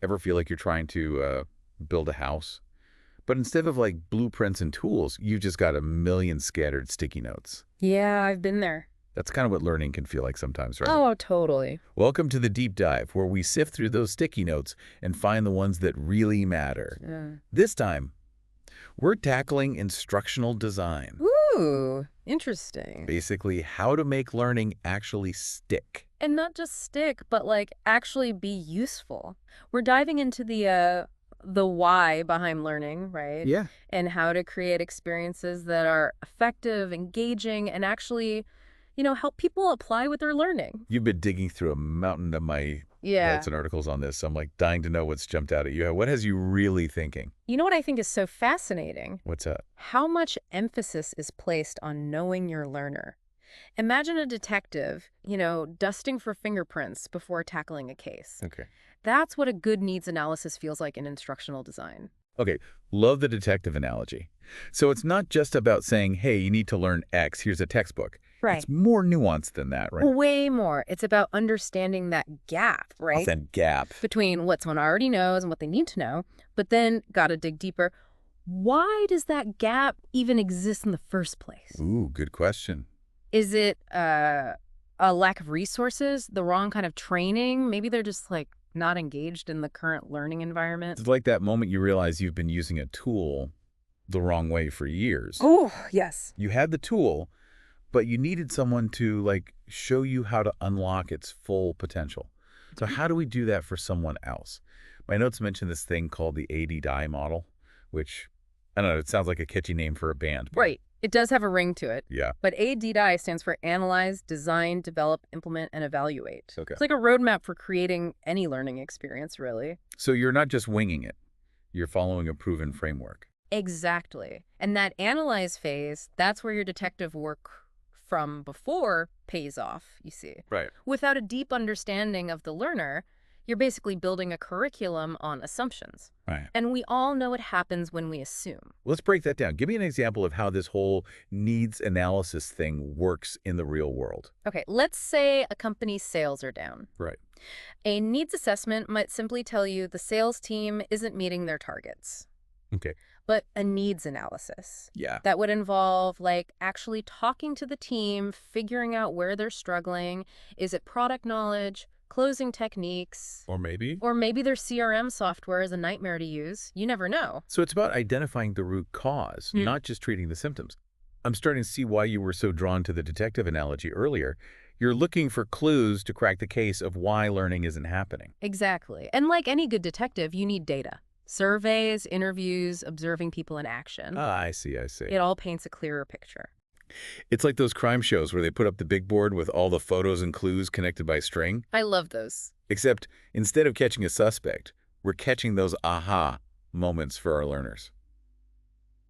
Ever feel like you're trying to build a house, but instead of like blueprints and tools, you've just got a million scattered sticky notes? Yeah, I've been there. That's kind of what learning can feel like sometimes, right? Oh, totally. Welcome to the deep dive, where we sift through those sticky notes and find the ones that really matter. Yeah. This time, we're tackling instructional design. Ooh, interesting. Basically, how to make learning actually stick. And not just stick, but like actually be useful. We're diving into the why behind learning, right? Yeah. And how to create experiences that are effective, engaging, and actually, help people apply what they're learning. You've been digging through a mountain of my Yeah. notes and articles on this, so I'm like dying to know what's jumped out at you. What has you really thinking? You know what I think is so fascinating? What's that? How much emphasis is placed on knowing your learner. Imagine a detective, dusting for fingerprints before tackling a case. Okay. That's what a good needs analysis feels like in instructional design. Okay, love the detective analogy. So it's not just about saying, hey, you need to learn X, here's a textbook. Right. It's more nuanced than that, right? Way more. It's about understanding that gap, right? That gap. Between what someone already knows and what they need to know, but then got to dig deeper. Why does that gap even exist in the first place? Ooh, good question. Is it a lack of resources, the wrong kind of training? Maybe they're just like not engaged in the current learning environment. It's like that moment you realize you've been using a tool the wrong way for years. Oh, yes. You had the tool, but you needed someone to like show you how to unlock its full potential. So how do we do that for someone else? My notes mention this thing called the ADDI model, which, I don't know, it sounds like a catchy name for a band. Right. It does have a ring to it. Yeah. But ADDI stands for Analyze, Design, Develop, Implement, and Evaluate. Okay. It's like a roadmap for creating any learning experience, really. So you're not just winging it. You're following a proven framework. Exactly. And that analyze phase, that's where your detective work from before pays off, you see. Right. Without a deep understanding of the learner, you're basically building a curriculum on assumptions. Right. And we all know what happens when we assume. Let's break that down. Give me an example of how this whole needs analysis thing works in the real world. Okay, let's say a company's sales are down. Right. A needs assessment might simply tell you the sales team isn't meeting their targets. Okay. But a needs analysis. Yeah. That would involve, like, actually talking to the team, figuring out where they're struggling. Is it product knowledge, closing techniques? Or maybe. Or maybe their CRM software is a nightmare to use. You never know. So it's about identifying the root cause, not just treating the symptoms. I'm starting to see why you were so drawn to the detective analogy earlier. You're looking for clues to crack the case of why learning isn't happening. Exactly. And like any good detective, you need data. Surveys, interviews, observing people in action. Ah, I see. It all paints a clearer picture. It's like those crime shows where they put up the big board with all the photos and clues connected by string. I love those. Except instead of catching a suspect, we're catching those aha moments for our learners.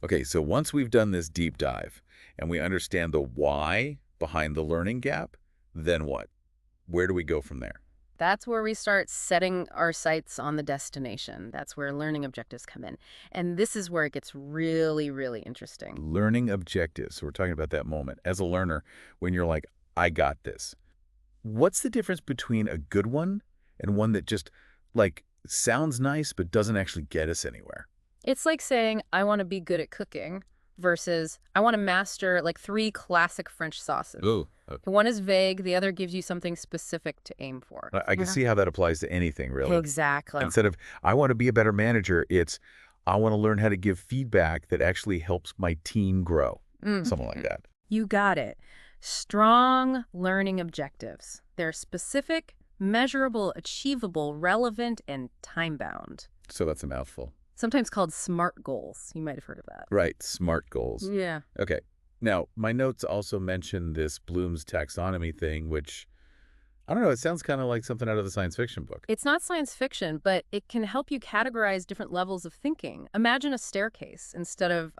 Okay, so once we've done this deep dive and we understand the why behind the learning gap, then what? Where do we go from there? That's where we start setting our sights on the destination. That's where learning objectives come in. And this is where it gets really, really interesting. Learning objectives. So we're talking about that moment as a learner when you're like, I got this. What's the difference between a good one and one that just like sounds nice but doesn't actually get us anywhere? It's like saying, I want to be good at cooking versus I want to master like 3 classic French sauces. Ooh. One is vague, the other gives you something specific to aim for. I can see how that applies to anything, really. Exactly. Instead of, I want to be a better manager, it's, I want to learn how to give feedback that actually helps my team grow. Something like that. You got it. Strong learning objectives. They're specific, measurable, achievable, relevant, and time-bound. So that's a mouthful. Sometimes called SMART goals. You might have heard of that. Right, SMART goals. Yeah. Okay. Now, my notes also mention this Bloom's taxonomy thing, which, I don't know, it sounds kind of like something out of the science fiction book. It's not science fiction, but it can help you categorize different levels of thinking. Imagine a staircase instead of,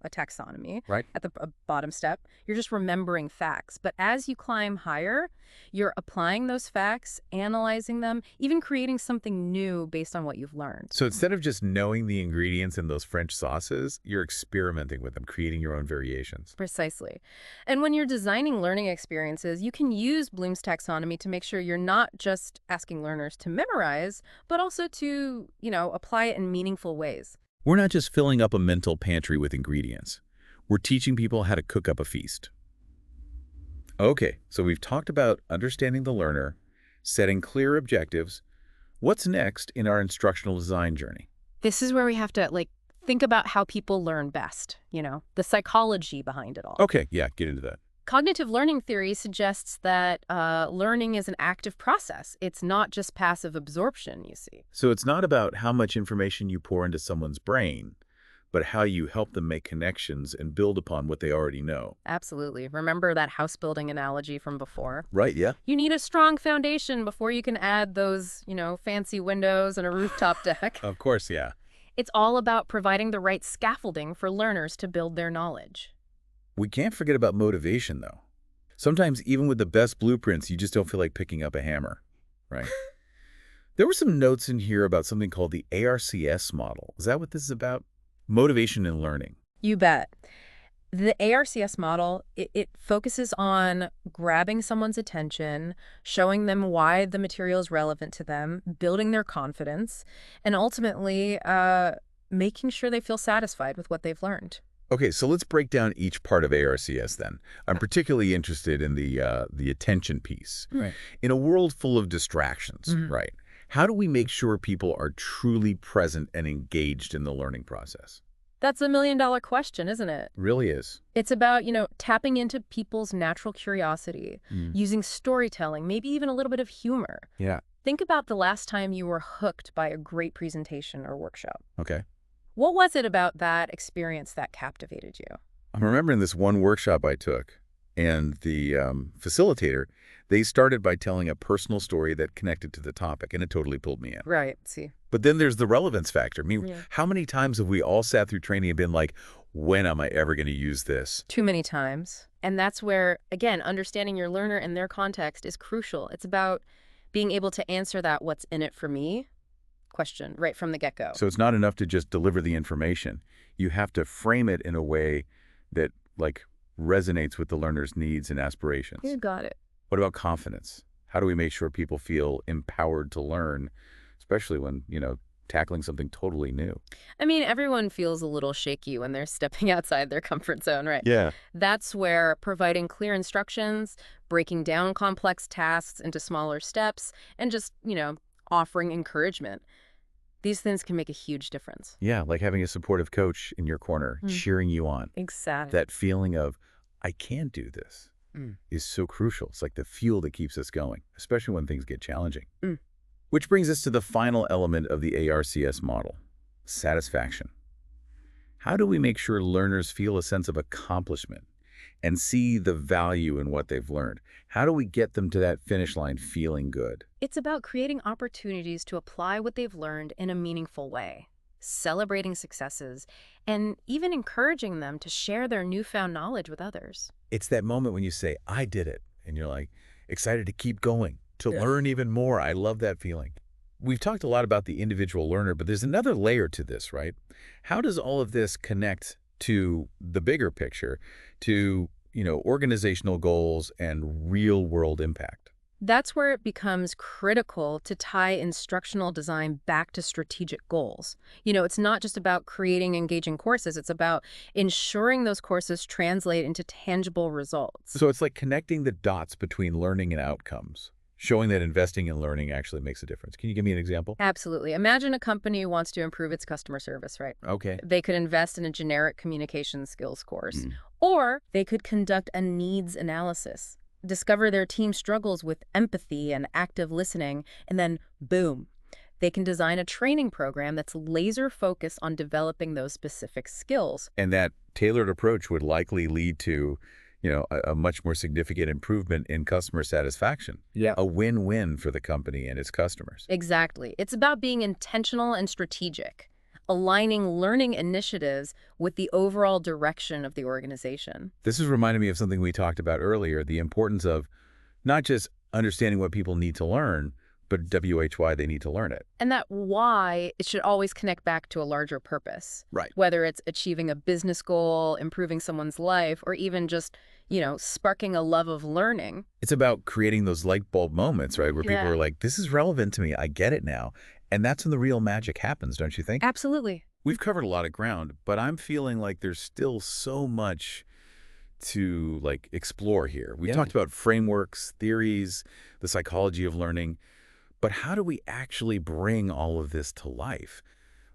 a taxonomy Right. at the bottom step. You're just remembering facts. But as you climb higher, you're applying those facts, analyzing them, even creating something new based on what you've learned. So instead of just knowing the ingredients in those French sauces, you're experimenting with them, creating your own variations. Precisely. And when you're designing learning experiences, you can use Bloom's taxonomy to make sure you're not just asking learners to memorize, but also to, apply it in meaningful ways. We're not just filling up a mental pantry with ingredients. We're teaching people how to cook up a feast. Okay, so we've talked about understanding the learner, setting clear objectives. What's next in our instructional design journey? This is where we have to, think about how people learn best, the psychology behind it all. Okay, yeah, get into that. Cognitive learning theory suggests that learning is an active process. It's not just passive absorption, you see. So it's not about how much information you pour into someone's brain, but how you help them make connections and build upon what they already know. Absolutely. Remember that house building analogy from before? Right, yeah. You need a strong foundation before you can add those, fancy windows and a rooftop deck. Of course, yeah. It's all about providing the right scaffolding for learners to build their knowledge. We can't forget about motivation, though. Sometimes, even with the best blueprints, you just don't feel like picking up a hammer, right? There were some notes in here about something called the ARCS model. Is that what this is about? Motivation and learning. You bet. The ARCS model, it focuses on grabbing someone's attention, showing them why the material is relevant to them, building their confidence, and ultimately making sure they feel satisfied with what they've learned. Okay, so let's break down each part of ARCS then. I'm particularly interested in the attention piece. Right. In a world full of distractions, right? How do we make sure people are truly present and engaged in the learning process? That's a million-dollar question, isn't it? Really is. It's about, tapping into people's natural curiosity, using storytelling, maybe even a little bit of humor. Yeah. Think about the last time you were hooked by a great presentation or workshop. Okay. What was it about that experience that captivated you? I'm remembering this one workshop I took, and the facilitator, they started by telling a personal story that connected to the topic, and it totally pulled me in. Right, see. But then there's the relevance factor. I mean, Yeah. how many times have we all sat through training and been like, when am I ever going to use this? Too many times. And that's where, again, understanding your learner and their context is crucial. It's about being able to answer that "what's in it for me?" question right from the get-go. So it's not enough to just deliver the information. You have to frame it in a way that, resonates with the learner's needs and aspirations. You got it. What about confidence? How do we make sure people feel empowered to learn, especially when, tackling something totally new? I mean, everyone feels a little shaky when they're stepping outside their comfort zone, right? Yeah. That's where providing clear instructions, breaking down complex tasks into smaller steps, and just, offering encouragement. These things can make a huge difference. Yeah, like having a supportive coach in your corner, cheering you on. Exactly. That feeling of, I can do this, is so crucial. It's like the fuel that keeps us going, especially when things get challenging. Which brings us to the final element of the ARCS model, satisfaction. How do we make sure learners feel a sense of accomplishment and see the value in what they've learned? How do we get them to that finish line feeling good? It's about creating opportunities to apply what they've learned in a meaningful way, celebrating successes, and even encouraging them to share their newfound knowledge with others. It's that moment when you say, I did it, and you're excited to keep going, to learn even more. I love that feeling. We've talked a lot about the individual learner, but there's another layer to this, right? How does all of this connect to the bigger picture, to, organizational goals and real-world impact? That's where it becomes critical to tie instructional design back to strategic goals. It's not just about creating engaging courses. It's about ensuring those courses translate into tangible results. So it's like connecting the dots between learning and outcomes, showing that investing in learning actually makes a difference. Can you give me an example? Absolutely. Imagine a company wants to improve its customer service, right? Okay. They could invest in a generic communication skills course, or they could conduct a needs analysis, discover their team struggles with empathy and active listening, and then boom, they can design a training program that's laser focused on developing those specific skills. And that tailored approach would likely lead to, a much more significant improvement in customer satisfaction. Yeah. A win-win for the company and its customers. Exactly. It's about being intentional and strategic. aligning learning initiatives with the overall direction of the organization. This is reminding me of something we talked about earlier, the importance of not just understanding what people need to learn, but why they need to learn it. And that why, it should always connect back to a larger purpose. Right. Whether it's achieving a business goal, improving someone's life, or even just, sparking a love of learning. It's about creating those light bulb moments, right, where people Yeah. are like, this is relevant to me, I get it now. And that's when the real magic happens, don't you think? Absolutely. We've covered a lot of ground, but I'm feeling like there's still so much to explore here. We talked about frameworks, theories, the psychology of learning, but how do we actually bring all of this to life?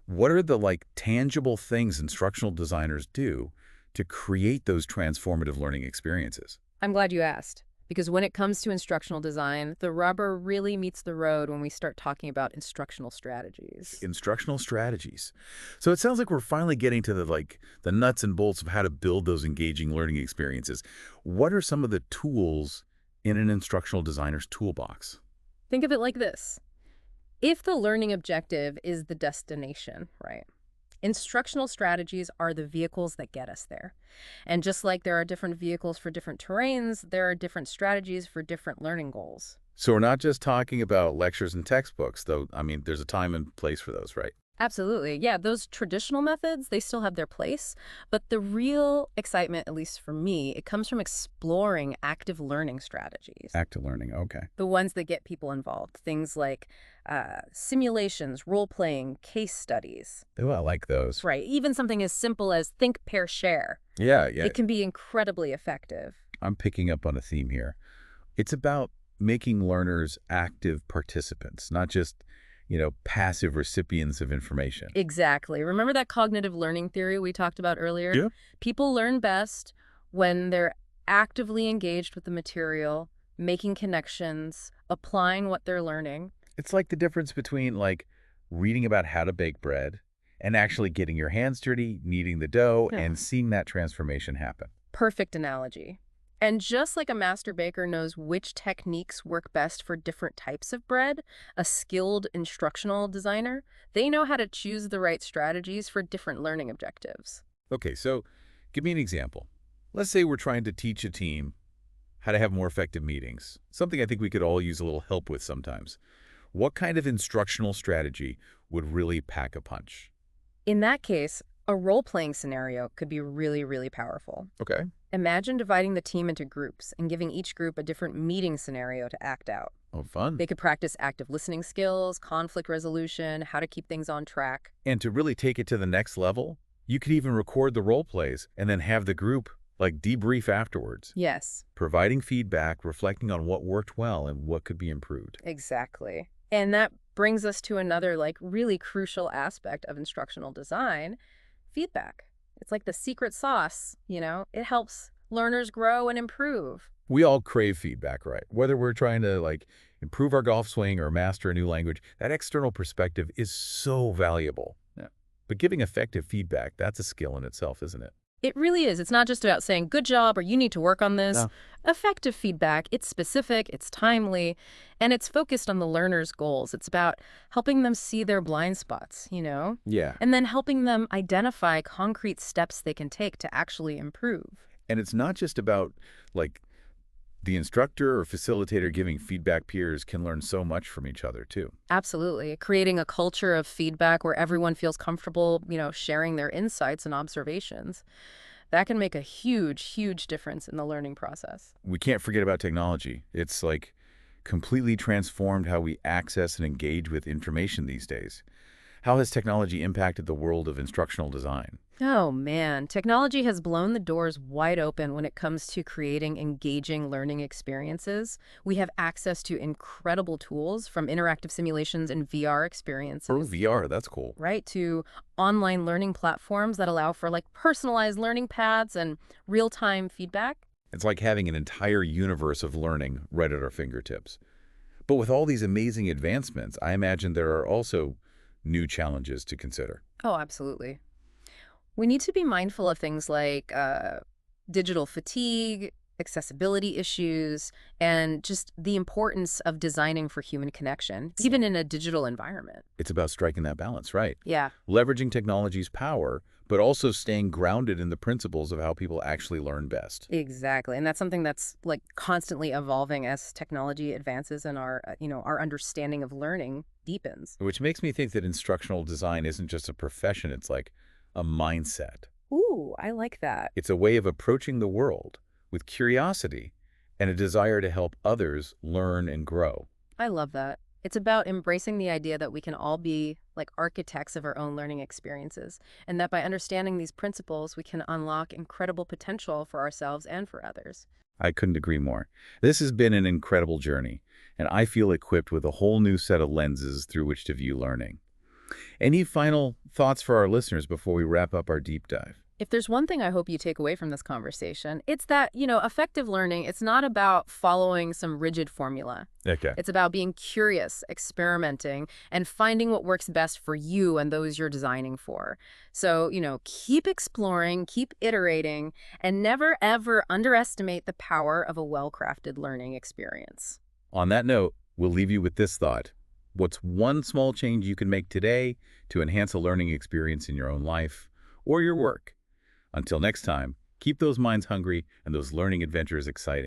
What are the tangible things instructional designers do to create those transformative learning experiences? I'm glad you asked, because when it comes to instructional design, the rubber really meets the road when we start talking about instructional strategies. Instructional strategies. So it sounds like we're finally getting to the nuts and bolts of how to build those engaging learning experiences. What are some of the tools in an instructional designer's toolbox? Think of it like this. If the learning objective is the destination, right? Instructional strategies are the vehicles that get us there. And just like there are different vehicles for different terrains, there are different strategies for different learning goals. So we're not just talking about lectures and textbooks, though. I mean, there's a time and place for those, right? Absolutely. Yeah, those traditional methods, they still have their place. But the real excitement, at least for me, it comes from exploring active learning strategies. Active learning, okay. The ones that get people involved. Things like simulations, role-playing, case studies. Oh, I like those. Right. Even something as simple as think, pair, share. Yeah. It can be incredibly effective. I'm picking up on a theme here. It's about making learners active participants, not just, passive recipients of information. Exactly. Remember that cognitive learning theory we talked about earlier? Yeah. People learn best when they're actively engaged with the material, making connections, applying what they're learning. It's like the difference between reading about how to bake bread and actually getting your hands dirty, kneading the dough, Yeah. and seeing that transformation happen. Perfect analogy. And just like a master baker knows which techniques work best for different types of bread, a skilled instructional designer, they know how to choose the right strategies for different learning objectives. Okay, so give me an example. Let's say we're trying to teach a team how to have more effective meetings, something I think we could all use a little help with sometimes. What kind of instructional strategy would really pack a punch? In that case, a role-playing scenario could be really, really powerful. Okay. Imagine dividing the team into groups and giving each group a different meeting scenario to act out. Oh, fun. They could practice active listening skills, conflict resolution, how to keep things on track. And to really take it to the next level, you could even record the role plays and then have the group debrief afterwards, Yes, providing feedback, reflecting on what worked well and what could be improved. exactly. And that brings us to another really crucial aspect of instructional design, feedback. It's like the secret sauce, It helps learners grow and improve. We all crave feedback, right? Whether we're trying to improve our golf swing or master a new language, that external perspective is so valuable. Yeah. But giving effective feedback, that's a skill in itself, isn't it? It really is. It's not just about saying, good job, or you need to work on this. No. Effective feedback, it's specific, it's timely, and it's focused on the learner's goals. It's about helping them see their blind spots, Yeah. and then helping them identify concrete steps they can take to actually improve. And it's not just about the instructor or facilitator giving feedback. Peers can learn so much from each other too. Absolutely. Creating a culture of feedback where everyone feels comfortable, sharing their insights and observations. That can make a huge, huge difference in the learning process. We can't forget about technology. It's completely transformed how we access and engage with information these days. How has technology impacted the world of instructional design? Oh man, technology has blown the doors wide open when it comes to creating engaging learning experiences. We have access to incredible tools, from interactive simulations and VR experiences. For VR, that's cool. Right, to online learning platforms that allow for personalized learning paths and real-time feedback. It's like having an entire universe of learning right at our fingertips. But with all these amazing advancements, I imagine there are also new challenges to consider. Oh, absolutely. We need to be mindful of things like digital fatigue, accessibility issues, and just the importance of designing for human connection, even in a digital environment. It's about striking that balance, right? Yeah, Leveraging technology's power, but also staying grounded in the principles of how people actually learn best. exactly. And that's something that's like constantly evolving as technology advances and our, our understanding of learning deepens. Which makes me think that instructional design isn't just a profession, it's like a mindset. Ooh, I like that. It's a way of approaching the world with curiosity and a desire to help others learn and grow. I love that. It's about embracing the idea that we can all be like architects of our own learning experiences, and that by understanding these principles, we can unlock incredible potential for ourselves and for others. I couldn't agree more. This has been an incredible journey, and I feel equipped with a whole new set of lenses through which to view learning. Any final thoughts for our listeners before we wrap up our deep dive? If there's one thing I hope you take away from this conversation, it's that, effective learning, it's not about following some rigid formula. Okay. It's about being curious, experimenting, and finding what works best for you and those you're designing for. So, keep exploring, keep iterating, and never, ever underestimate the power of a well-crafted learning experience. On that note, we'll leave you with this thought. What's one small change you can make today to enhance a learning experience in your own life or your work? Until next time, keep those minds hungry and those learning adventures exciting.